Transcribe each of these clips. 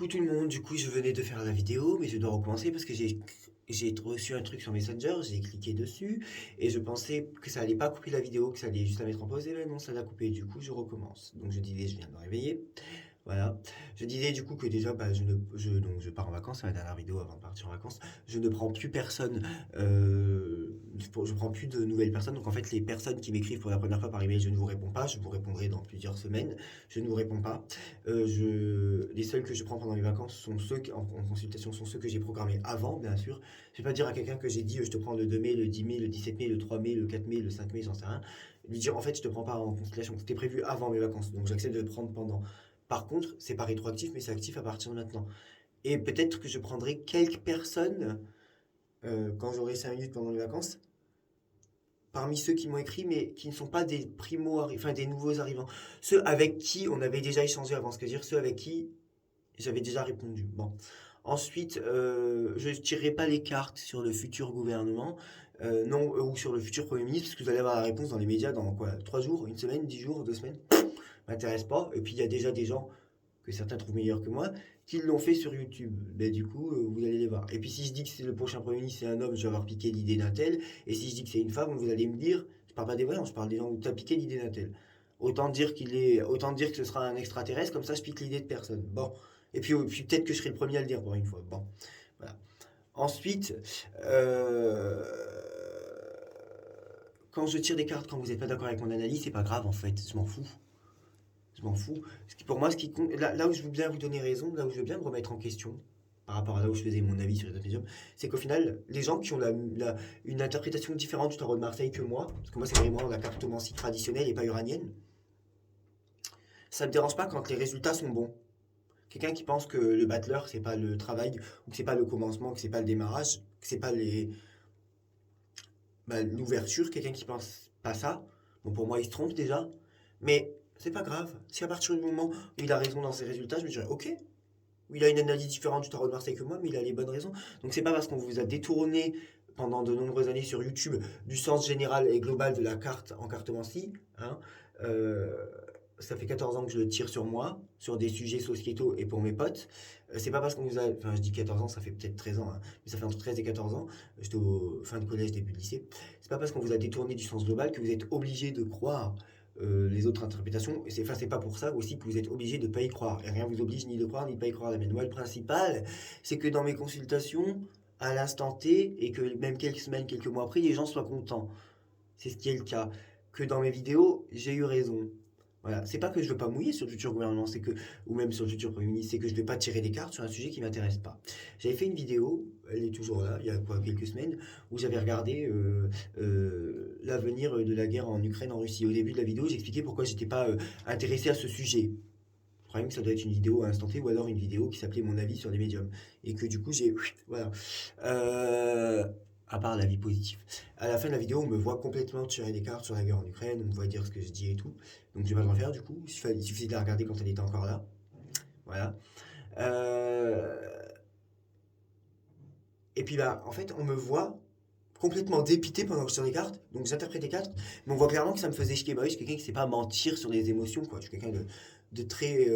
Coucou tout le monde, du coup je venais de faire la vidéo, mais je dois recommencer parce que j'ai reçu un truc sur Messenger, j'ai cliqué dessus et je pensais que ça allait pas couper la vidéo, que ça allait juste la mettre en pause, et ben non, ça l'a coupé, du coup je recommence. Donc je disais, je viens de me réveiller, voilà. Je disais du coup que déjà, bah, donc je pars en vacances, c'est la dernière vidéo avant de partir en vacances. Je ne prends plus personne, je prends plus de nouvelles personnes. Donc en fait, les personnes qui m'écrivent pour la première fois par email, je ne vous réponds pas. Je vous répondrai dans plusieurs semaines. Je ne vous réponds pas. Les seuls que je prends pendant les vacances sont ceux en consultation sont ceux que j'ai programmés avant, bien sûr. Je vais pas dire à quelqu'un que j'ai dit, je te prends le 2 mai, le 10 mai, le 17 mai, le 3 mai, le 4 mai, le 5 mai, j'en sais rien. Lui dire en fait, je te prends pas en consultation. C'était prévu avant mes vacances, donc j'accepte de le prendre pendant. Par contre, c'est pas rétroactif, mais c'est actif à partir de maintenant. Et peut-être que je prendrai quelques personnes quand j'aurai 5 minutes pendant les vacances, parmi ceux qui m'ont écrit, mais qui ne sont pas des enfin des nouveaux arrivants. Ceux avec qui on avait déjà échangé avant, ce que dire, ceux avec qui j'avais déjà répondu. Bon. Ensuite, je ne tirerai pas les cartes sur le futur gouvernement, non, ou sur le futur Premier ministre, parce que vous allez avoir la réponse dans les médias dans quoi, 3 jours, une semaine, 10 jours, 2 semaines. M'intéresse pas. Et puis il y a déjà des gens que certains trouvent meilleurs que moi, qui l'ont fait sur YouTube. Ben, du coup, vous allez les voir. Et puis si je dis que c'est le prochain Premier ministre, c'est un homme, je vais avoir piqué l'idée d'un tel. Et si je dis que c'est une femme, vous allez me dire, je parle pas des voyants, je parle des gens où tu as piqué l'idée d'un tel. Autant dire que ce sera un extraterrestre, comme ça je pique l'idée de personne. Bon. Et puis peut-être que je serai le premier à le dire pour une fois. Bon. Voilà. Ensuite, euh, quand je tire des cartes, quand vous n'êtes pas d'accord avec mon analyse, c'est pas grave en fait, je m'en fous. Je m'en fous. Pour moi, ce qui compte, là où je veux bien vous donner raison, là où je veux bien me remettre en question, par rapport à là où je faisais mon avis sur les autres médiums, c'est qu'au final, les gens qui ont une interprétation différente du tarot de Marseille que moi, parce que moi c'est vraiment la cartomancie traditionnelle et pas uranienne, ça me dérange pas quand les résultats sont bons. Quelqu'un qui pense que le battleur, c'est pas le travail, ou que c'est pas le commencement, que c'est pas le démarrage, que c'est pas l'ouverture, quelqu'un qui pense pas ça, bon pour moi il se trompe déjà, mais c'est pas grave. Si à partir du moment où il a raison dans ses résultats, je me dirais ok, il a une analyse différente du tarot de Marseille que moi, mais il a les bonnes raisons. Donc c'est pas parce qu'on vous a détourné pendant de nombreuses années sur YouTube du sens général et global de la carte en cartomancie, hein, euh, ça fait 14 ans que je le tire sur moi, sur des sujets sociétaux et pour mes potes. C'est pas parce qu'on vous a. Enfin, je dis 14 ans, ça fait peut-être 13 ans, hein, mais ça fait entre 13 et 14 ans. J'étais au fin de collège, début de lycée. C'est pas parce qu'on vous a détourné du sens global que vous êtes obligé de croire les autres interprétations. C'est pas pour ça aussi que vous êtes obligé de ne pas y croire. Et rien vous oblige ni de croire ni de pas y croire. La mienne. Moi, le principal, c'est que dans mes consultations, à l'instant T, et que même quelques semaines, quelques mois après, les gens soient contents. C'est ce qui est le cas. Que dans mes vidéos, j'ai eu raison. Voilà, c'est pas que je veux pas mouiller sur le futur gouvernement, c'est que, ou même sur le futur Premier ministre, c'est que je vais pas tirer des cartes sur un sujet qui m'intéresse pas. J'avais fait une vidéo, elle est toujours là, il y a quoi, quelques semaines, où j'avais regardé l'avenir de la guerre en Ukraine, en Russie. Au début de la vidéo, j'expliquais pourquoi j'étais pas intéressé à ce sujet. Le problème, que ça doit être une vidéo à instant T ou alors une vidéo qui s'appelait Mon avis sur les médiums. Et que du coup, j'ai. Voilà. Euh, à part la vie positive. À la fin de la vidéo, on me voit complètement tirer des cartes sur la guerre en Ukraine, on me voit dire ce que je dis et tout. Donc je vais pas le refaire du coup. Il suffit de la regarder quand elle était encore là. Voilà. Euh, et puis bah, en fait, on me voit complètement dépité pendant que je tire les cartes. Donc j'interprète les cartes, mais on voit clairement que ça me faisait chier. Bah oui, je suis quelqu'un qui sait pas mentir sur les émotions, quoi. Je suis quelqu'un de très.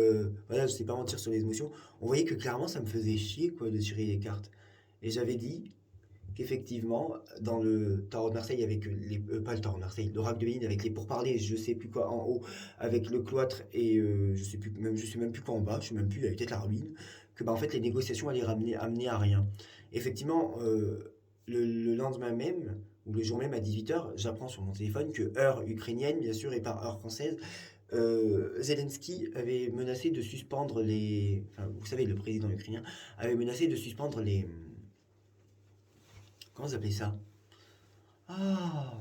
Voilà, je sais pas mentir sur les émotions. On voyait que clairement ça me faisait chier, quoi, de tirer les cartes. Et j'avais dit qu'effectivement, dans le Tarot de Marseille, avec les. Pas le Tarot de Marseille, l'Oracle de Béline, avec les pourparlers, je sais plus quoi en haut, avec le cloître et je sais même plus quoi en bas, je sais même plus, il y avait peut-être la ruine, que bah, en fait les négociations allaient amener à rien. Effectivement, le lendemain même, ou le jour même à 18 h, j'apprends sur mon téléphone que heure ukrainienne, bien sûr, et par heure française, Zelensky avait menacé de suspendre les. Enfin, vous savez, le président ukrainien avait menacé de suspendre les. Comment vous appelez ça? Ah,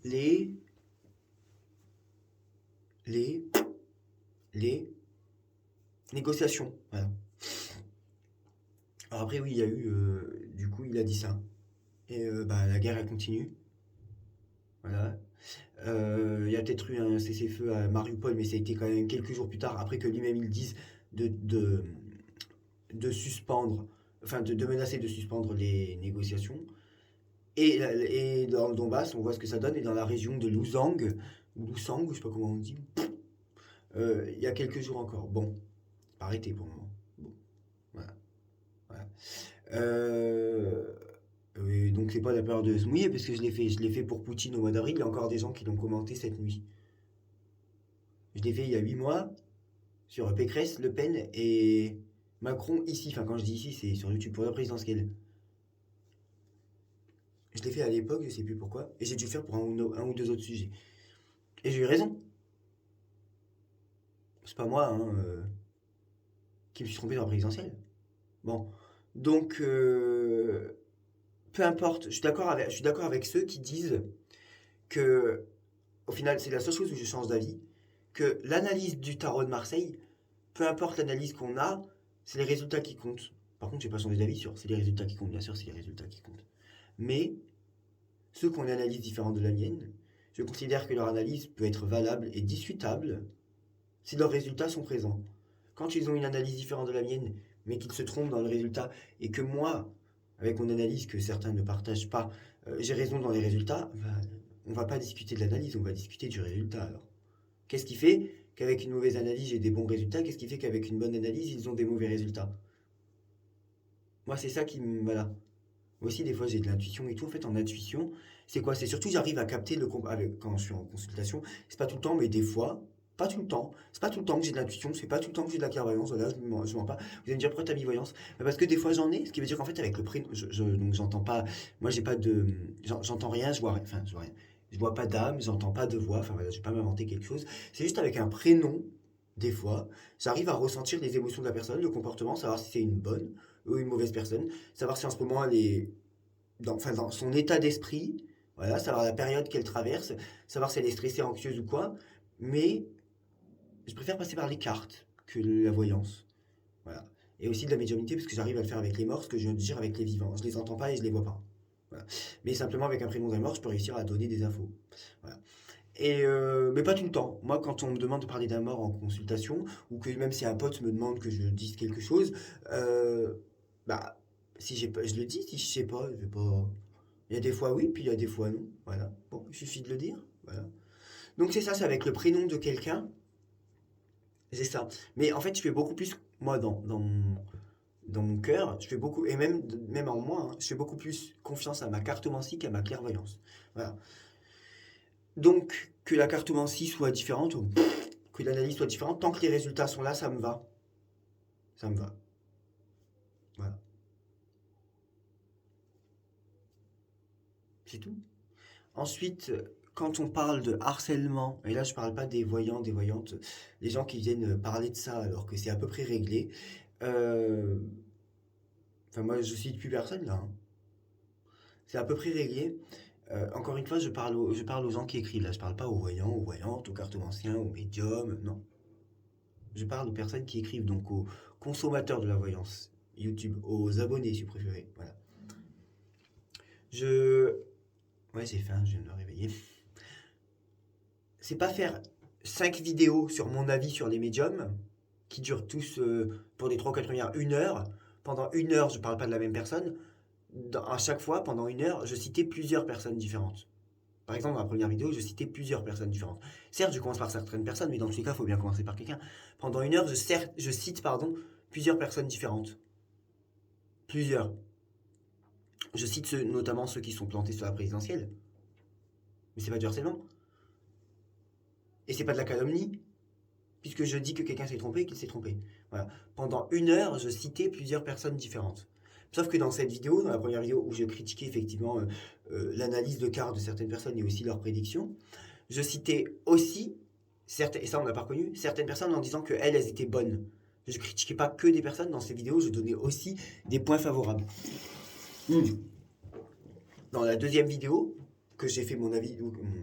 les, les, les négociations. Voilà. Alors après, oui, il y a eu, du coup, il a dit ça. Et bah, la guerre, elle continue. Voilà. Il y a peut-être eu un cessez-feu à Mariupol, mais ça a été quand même quelques jours plus tard, après que lui-même il dise de, de, de suspendre, enfin de menacer de suspendre les négociations. Et dans le Donbass, on voit ce que ça donne, et dans la région de Louzang, ou Lusang, je sais pas comment on dit, il y a quelques jours encore. Bon, pas arrêté pour le moment. Bon, voilà. Voilà. Euh, donc c'est pas la peur de se mouiller parce que je l'ai fait pour Poutine au mois d'avril. Il y a encore des gens qui l'ont commenté cette nuit. Je l'ai fait il y a 8 mois sur Pécresse, Le Pen et Macron ici. Enfin quand je dis ici c'est sur YouTube pour la présidentielle. Je l'ai fait à l'époque, je sais plus pourquoi, et j'ai dû le faire pour un ou deux autres sujets. Et j'ai eu raison. C'est pas moi qui me suis trompé dans la présidentielle. Bon, donc peu importe. Je suis d'accord avec ceux qui disent que au final c'est la seule chose où je change d'avis, que l'analyse du tarot de Marseille, peu importe l'analyse qu'on a, c'est les résultats qui comptent. Par contre, j'ai pas changé d'avis sur c'est les résultats qui comptent, bien sûr, c'est les résultats qui comptent. Mais ceux qui ont une analyse différente de la mienne, je considère que leur analyse peut être valable et discutable si leurs résultats sont présents. Quand ils ont une analyse différente de la mienne, mais qu'ils se trompent dans le résultat, et que moi, avec mon analyse que certains ne partagent pas, j'ai raison dans les résultats, bah, on va pas discuter de l'analyse, on va discuter du résultat alors. Qu'est-ce qui fait qu'avec une mauvaise analyse, j'ai des bons résultats? Qu'est-ce qui fait qu'avec une bonne analyse, ils ont des mauvais résultats? Moi, c'est ça qui me... Voilà. Moi aussi, des fois, j'ai de l'intuition et tout. En fait, en intuition, c'est quoi? C'est surtout, j'arrive à capter quand je suis en consultation. C'est pas tout le temps, mais des fois, pas tout le temps. C'est pas tout le temps que j'ai de l'intuition, c'est pas tout le temps que j'ai de la clairvoyance. Voilà, je mens pas. Vous allez me dire, pourquoi t'as mis voyance? Bah, parce que des fois, j'en ai. Ce qui veut dire qu'en fait, avec le prénom, donc j'entends pas. Moi, j'ai pas de. J'entends rien, je vois rien. Enfin, je vois rien. Je vois pas d'âme, j'entends pas de voix. Enfin, voilà, je vais pas m'inventer quelque chose. C'est juste avec un prénom, des fois, j'arrive à ressentir les émotions de la personne, le comportement, savoir si c'est une bonne ou une mauvaise personne, savoir si en ce moment elle est dans son état d'esprit, voilà, savoir la période qu'elle traverse, savoir si elle est stressée, anxieuse ou quoi. Mais je préfère passer par les cartes que la voyance. Voilà. Et aussi de la médiumnité, parce que j'arrive à le faire avec les morts, ce que je viens de dire avec les vivants. Je les entends pas et je les vois pas. Voilà. Mais simplement avec un prénom d'un mort, je peux réussir à donner des infos. Voilà. Mais pas tout le temps. Moi, quand on me demande de parler d'un mort en consultation, ou que même si un pote me demande que je dise quelque chose, euh, bah, si j'ai pas, je le dis. Si je sais pas, je vais pas. Il y a des fois oui, puis il y a des fois non. Voilà. Bon, il suffit de le dire. Voilà. Donc c'est ça, c'est avec le prénom de quelqu'un. C'est ça. Mais en fait, je fais beaucoup plus, moi, dans mon cœur, je fais beaucoup, et même en moi, hein, je fais beaucoup plus confiance à ma cartomancie qu'à ma clairvoyance. Voilà. Donc, que la cartomancie soit différente, ou que l'analyse soit différente, tant que les résultats sont là, ça me va. Ça me va. Voilà. C'est tout. Ensuite, quand on parle de harcèlement, et là je parle pas des voyants, des voyantes, les gens qui viennent parler de ça alors que c'est à peu près réglé. euh, Enfin, moi je cite plus personne là, hein. C'est à peu près réglé. Encore une fois, je parle aux gens qui écrivent là. Je parle pas aux voyants, aux voyantes, aux cartomanciens, aux médiums. Non. Je parle aux personnes qui écrivent, donc aux consommateurs de la voyance. YouTube, aux abonnés si vous préférez. Voilà. Je. Ouais, j'ai faim, je viens de me réveiller. C'est pas faire 5 vidéos sur mon avis sur les médiums, qui durent tous pour les 3 ou 4 premières 1 heure. Pendant 1 heure, je parle pas de la même personne. À chaque fois, pendant 1 heure, je citais plusieurs personnes différentes. Par exemple, dans la première vidéo, je citais plusieurs personnes différentes. Certes, je commence par certaines personnes, mais dans tous les cas, il faut bien commencer par quelqu'un. Pendant 1 heure, je cite plusieurs personnes différentes. Plusieurs. Je cite notamment ceux qui sont plantés sur la présidentielle. Mais c'est pas du harcèlement. Et c'est pas de la calomnie, puisque je dis que quelqu'un s'est trompé et qu'il s'est trompé. Voilà. Pendant 1 heure, je citais plusieurs personnes différentes. Sauf que dans cette vidéo, dans la première vidéo où je critiquais effectivement l'analyse de cartes de certaines personnes et aussi leurs prédictions, je citais aussi, certaines, et ça on n'a pas reconnu, certaines personnes en disant qu'elles, elles étaient bonnes. Je ne critiquais pas que des personnes dans ces vidéos, je donnais aussi des points favorables. Dans la deuxième vidéo, que j'ai fait mon avis,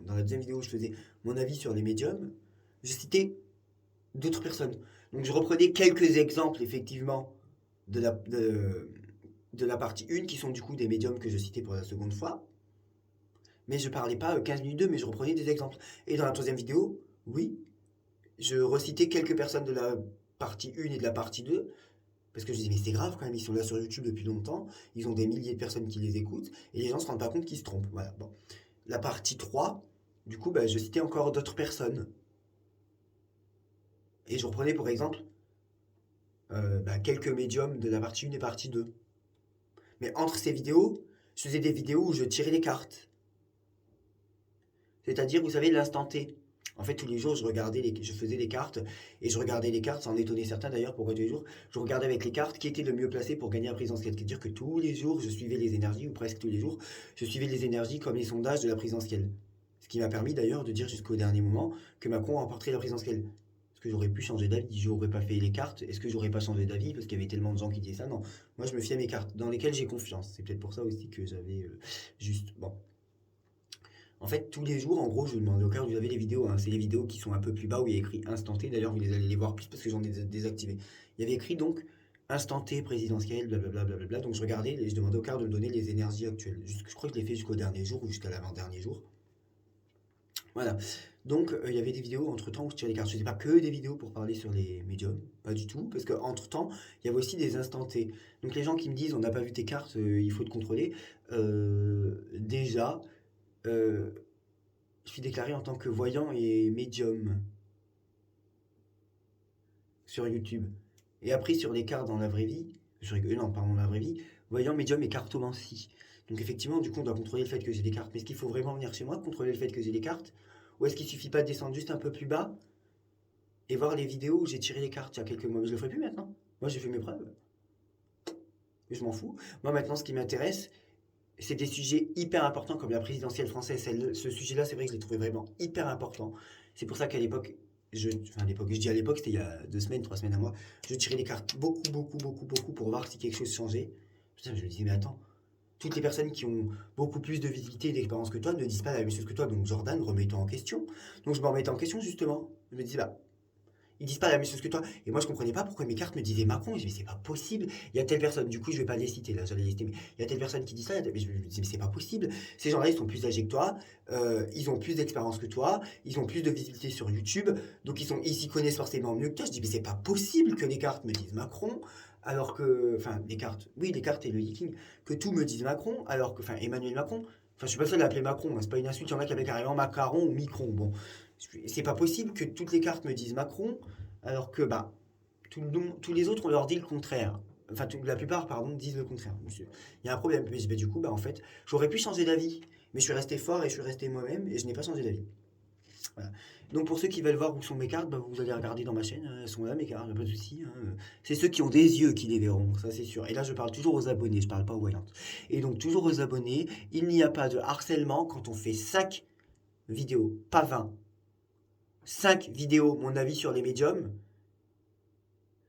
dans la deuxième vidéo où je faisais mon avis sur les médiums, je citais d'autres personnes. Donc je reprenais quelques exemples effectivement de de la partie 1 qui sont du coup des médiums que je citais pour la seconde fois. Mais je parlais pas 15 minutes d'eux, mais je reprenais des exemples. Et dans la troisième vidéo, oui, je recitais quelques personnes de la partie 1 et de la partie 2. Parce que je disais, mais c'est grave quand même, ils sont là sur YouTube depuis longtemps, ils ont des milliers de personnes qui les écoutent, et les gens se rendent pas compte qu'ils se trompent. Voilà, bon. La partie 3, du coup, bah, je citais encore d'autres personnes. Et je reprenais pour exemple quelques médiums de la partie 1 et partie 2. Mais entre ces vidéos, je faisais des vidéos où je tirais les cartes. C'est-à-dire, vous savez, l'instant T. En fait, tous les jours, je faisais des cartes, et je regardais les cartes, sans étonner certains d'ailleurs, pourquoi tous les jours, je regardais avec les cartes qui était le mieux placé pour gagner la présidentielle. C'est-à-dire que tous les jours, je suivais les énergies, ou presque tous les jours, je suivais les énergies comme les sondages de la présidentielle. Ce qui m'a permis d'ailleurs de dire jusqu'au dernier moment que Macron remporterait la présidentielle. Est-ce que j'aurais pu changer d'avis? J'aurais pas fait les cartes. Est-ce que j'aurais pas changé d'avis parce qu'il y avait tellement de gens qui disaient ça? Non. Moi, je me fie à mes cartes, dans lesquelles j'ai confiance. C'est peut-être pour ça aussi que j'avais juste. Bon. En fait, tous les jours, en gros, je demandais au cas où vous avez les vidéos. Hein. C'est les vidéos qui sont un peu plus bas où il y a écrit instant T. D'ailleurs, vous allez les voir plus parce que j'en ai désactivé. Il y avait écrit donc instant T présidentiel, blablabla. Blablabla. Donc je regardais et je demandais au cas de me donner les énergies actuelles. Je crois que je l'ai fait jusqu'au dernier jour ou jusqu'à l'avant-dernier jour. Voilà. Donc, il y avait des vidéos entre-temps où je tirais les cartes. Je faisais pas que des vidéos pour parler sur les médiums, pas du tout, parce qu'entre-temps, il y avait aussi des instants T. Donc les gens qui me disent: «On n'a pas vu tes cartes, il faut te contrôler», déjà, heu, je suis déclaré en tant que voyant et médium sur YouTube. Et après sur les cartes dans la vraie vie, non, pardon, dans la vraie vie, voyant, médium et cartomancie. Donc effectivement, du coup, on doit contrôler le fait que j'ai des cartes. Mais est-ce qu'il faut vraiment venir chez moi contrôler le fait que j'ai des cartes? Ou est-ce qu'il suffit pas de descendre juste un peu plus bas et voir les vidéos où j'ai tiré les cartes il y a quelques mois? Mais je le ferai plus maintenant. Moi, j'ai fait mes preuves. Et je m'en fous. Moi, maintenant, ce qui m'intéresse, c'est des sujets hyper importants comme la présidentielle française. Ce sujet-là, c'est vrai que je l'ai trouvé vraiment hyper important. C'est pour ça qu'à l'époque, je dis à l'époque, c'était il y a 2 semaines, 3 semaines à moi, je tirais les cartes beaucoup, beaucoup, beaucoup, beaucoup pour voir si quelque chose changeait. Putain, je me disais, mais attends, toutes les personnes qui ont beaucoup plus de visibilité et d'expérience que toi ne disent pas la même chose que toi. Donc, Jordan, remets-toi en question. Donc, je me remettais en question, justement. Je me disais, bah, ils disent pas la même chose que toi. Et moi, je comprenais pas pourquoi mes cartes me disaient Macron. Je me disais, mais c'est pas possible. Il y a telle personne, du coup, je vais pas les citer, là, j'allais les citer, mais il y a telle personne qui dit ça. Mais je me disais, mais c'est pas possible. Ces gens-là, ils sont plus âgés que toi, ils ont plus d'expérience que toi, ils ont plus de visibilité sur YouTube, donc ils s'y connaissent forcément mieux que toi. Je dis, mais c'est pas possible que les cartes me disent Macron, alors que, enfin, les cartes, oui, les cartes et le Yking, que tout me dise Macron, alors que, enfin, Emmanuel Macron, enfin, je suis pas le seul à l'appeler Macron, hein, c'est pas une insulte, il y en a qui appellent carrément Macaron ou Micron. Bon, c'est pas possible que toutes les cartes me disent Macron, alors que bah, tous les autres, on leur dit le contraire. Enfin, la plupart, pardon, disent le contraire. Il y a un problème. Mais bah, du coup, bah, en fait, j'aurais pu changer d'avis. Mais je suis resté fort et je suis resté moi-même et je n'ai pas changé d'avis. Voilà. Donc pour ceux qui veulent voir où sont mes cartes, bah, vous allez regarder dans ma chaîne, elles sont là mes cartes, pas de souci. Hein. C'est ceux qui ont des yeux qui les verront, ça c'est sûr. Et là je parle toujours aux abonnés, je parle pas aux voyantes. Et donc toujours aux abonnés, il n'y a pas de harcèlement quand on fait 5 vidéos, pas 20. 5 vidéos, mon avis sur les médiums,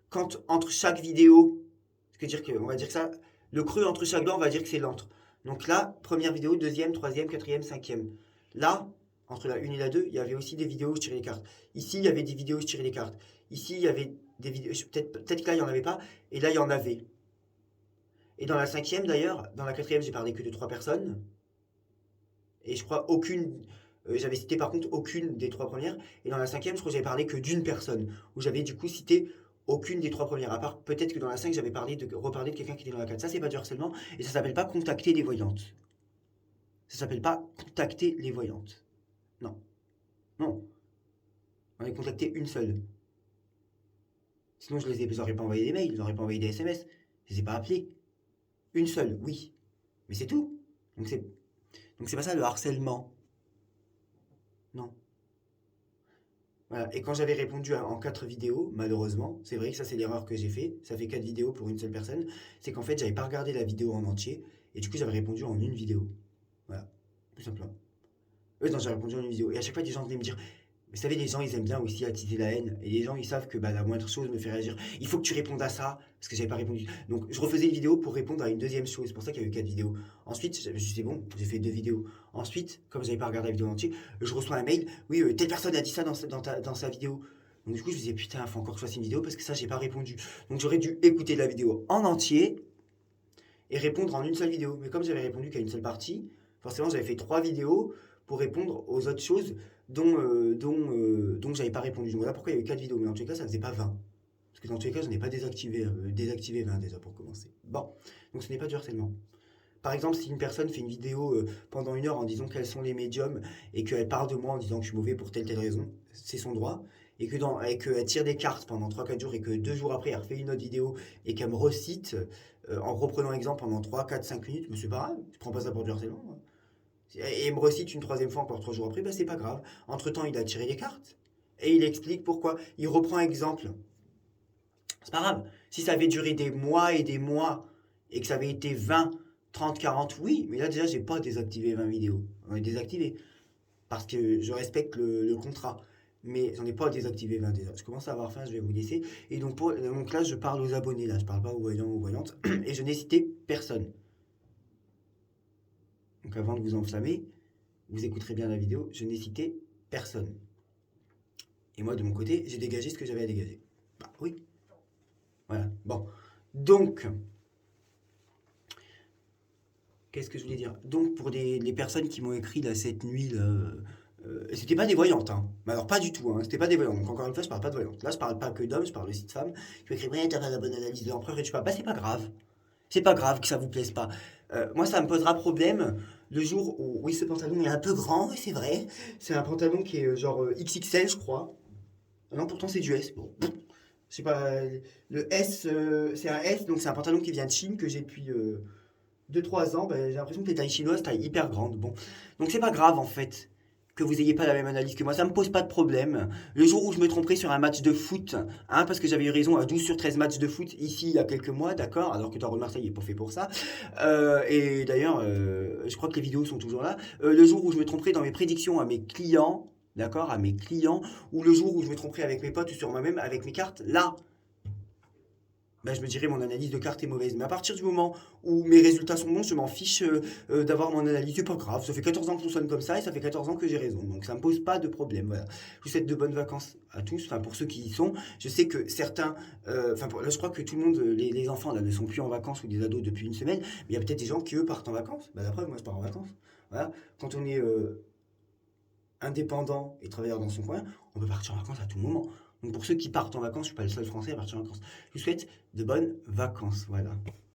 quand entre chaque vidéo, on va dire que ça, le creux entre chaque doigt, on va dire que c'est l'entre. Donc là, première vidéo, deuxième, troisième, quatrième, cinquième. Là, entre la 1 et la 2, il y avait aussi des vidéos où je tirais les cartes. Ici, il y avait des vidéos où je tirais les cartes. Ici, il y avait des vidéos, peut-être que là, il n'y en avait pas, et là, il y en avait. Et dans la cinquième, d'ailleurs, dans la quatrième, j'ai parlé que de 3 personnes. Et je crois aucune, j'avais cité par contre aucune des 3 premières. Et dans la cinquième, je crois que j'avais parlé que d'une personne, où j'avais du coup cité aucune des 3 premières. À part peut-être que dans la 5, j'avais reparlé de quelqu'un qui était dans la 4. Ça, c'est pas du harcèlement, et ça s'appelle pas contacter les voyantes. Ça s'appelle pas contacter les voyantes. Non. Non. On a contacté une seule. Sinon, j'aurais pas envoyé des mails, j'aurais pas envoyé des SMS. Je les ai pas appelés. Une seule, oui. Mais c'est tout. Donc c'est pas ça le harcèlement. Non. Voilà. Et quand j'avais répondu en 4 vidéos, malheureusement, c'est vrai que ça c'est l'erreur que j'ai fait, ça fait 4 vidéos pour une seule personne, c'est qu'en fait j'avais pas regardé la vidéo en entier, et du coup j'avais répondu en une vidéo. Voilà, tout simplement. Non, j'ai répondu en une vidéo. Et à chaque fois des gens venaient me dire, vous savez, les gens ils aiment bien aussi attiser la haine, et les gens ils savent que bah, la moindre chose me fait réagir. Il faut que tu répondes à ça, parce que j'avais pas répondu. Donc je refaisais une vidéo pour répondre à une deuxième chose, c'est pour ça qu'il y a eu 4 vidéos. Ensuite, je me suis dit, c'est bon, j'ai fait 2 vidéos. Ensuite, comme j'avais pas regardé la vidéo en entier, je reçois un mail, oui, telle personne a dit ça dans sa vidéo. Donc du coup, je me disais, putain, il faut encore que je fasse une vidéo, parce que ça, j'ai pas répondu. Donc j'aurais dû écouter la vidéo en entier, et répondre en une seule vidéo. Mais comme j'avais répondu qu'à une seule partie, forcément, j'avais fait 3 vidéos pour répondre aux autres choses dont j'avais pas répondu. Donc voilà pourquoi il y a eu 4 vidéos. Mais en tous les cas, ça faisait pas 20. Parce que dans tous les cas, je n'ai pas désactivé 20 déjà pour commencer. Bon, donc ce n'est pas du harcèlement. Par exemple, si une personne fait une vidéo pendant 1 heure en disant quels sont les médiums et qu'elle parle de moi en disant que je suis mauvais pour telle raison, c'est son droit. et qu'elle tire des cartes pendant 3-4 jours et que 2 jours après, elle refait une autre vidéo et qu'elle me recite en reprenant l'exemple pendant 3, 4, 5 minutes, mais c'est pas grave, je prends pas ça pour du harcèlement, moi. Et il me recite une troisième fois encore 3 jours après, bah c'est pas grave. Entre-temps, il a tiré les cartes et il explique pourquoi. Il reprend exemple. C'est pas grave. Si ça avait duré des mois et des mois et que ça avait été 20, 30, 40, oui, mais là déjà, j'ai pas désactivé 20 vidéos. On est désactivé parce que je respecte le contrat. Mais j'en ai pas désactivé 20 déjà. Je commence à avoir faim, je vais vous laisser. Et donc là, je parle aux abonnés, là, je parle pas aux voyants ou aux voyantes. Et je n'ai cité personne. Donc avant de vous enflammer, vous écouterez bien la vidéo, je n'ai cité personne. Et moi, de mon côté, j'ai dégagé ce que j'avais à dégager. Bah oui, voilà. Bon. Donc, qu'est-ce que je voulais dire? Donc, pour les personnes qui m'ont écrit là, cette nuit, là, c'était pas des voyantes, hein. Mais alors, pas du tout, hein. C'était pas des voyantes. Donc, encore une fois, je parle pas de voyantes. Là, je parle pas que d'hommes, je parle aussi de femmes qui m'écrivent, ouais, t'as pas la bonne analyse de l'empereur et tu parles. Bah, c'est pas grave. C'est pas grave que ça vous plaise pas. Moi, ça me posera problème le jour où, oui, ce pantalon est un peu grand, oui, c'est vrai. C'est un pantalon qui est genre XXL, je crois. Ah non, pourtant, c'est du S. Bon, je sais pas, le S, c'est un S, donc c'est un pantalon qui vient de Chine que j'ai depuis 2-3 ans. Bah, j'ai l'impression que les tailles chinoises, taille hyper grande. Bon, donc c'est pas grave en fait que vous ayez pas la même analyse que moi, ça me pose pas de problème. Le jour où je me tromperai sur un match de foot, hein, parce que j'avais eu raison à 12 sur 13 matchs de foot ici il y a quelques mois, d'accord, alors que Toro de Marseille est pas fait pour ça. Et d'ailleurs, je crois que les vidéos sont toujours là. Le jour où je me tromperai dans mes prédictions à mes clients, d'accord, à mes clients, ou le jour où je me tromperai avec mes potes ou sur moi-même avec mes cartes, là, bah, je me dirais mon analyse de carte est mauvaise. Mais à partir du moment où mes résultats sont bons, je m'en fiche d'avoir mon analyse. C'est pas grave. Ça fait 14 ans que je fonctionne comme ça et ça fait 14 ans que j'ai raison. Donc ça me pose pas de problème. Voilà. Je vous souhaite de bonnes vacances à tous. Enfin, pour ceux qui y sont. Je sais que certains. Enfin, là, je crois que tout le monde, les enfants, là, ne sont plus en vacances ou des ados depuis une semaine. Mais il y a peut-être des gens qui, eux, partent en vacances. Bah, la preuve, moi, je pars en vacances. Voilà. Quand on est indépendant et travailleur dans son coin, on peut partir en vacances à tout moment. Donc pour ceux qui partent en vacances, je suis pas le seul français à partir en vacances. Je vous souhaite de bonnes vacances. Voilà.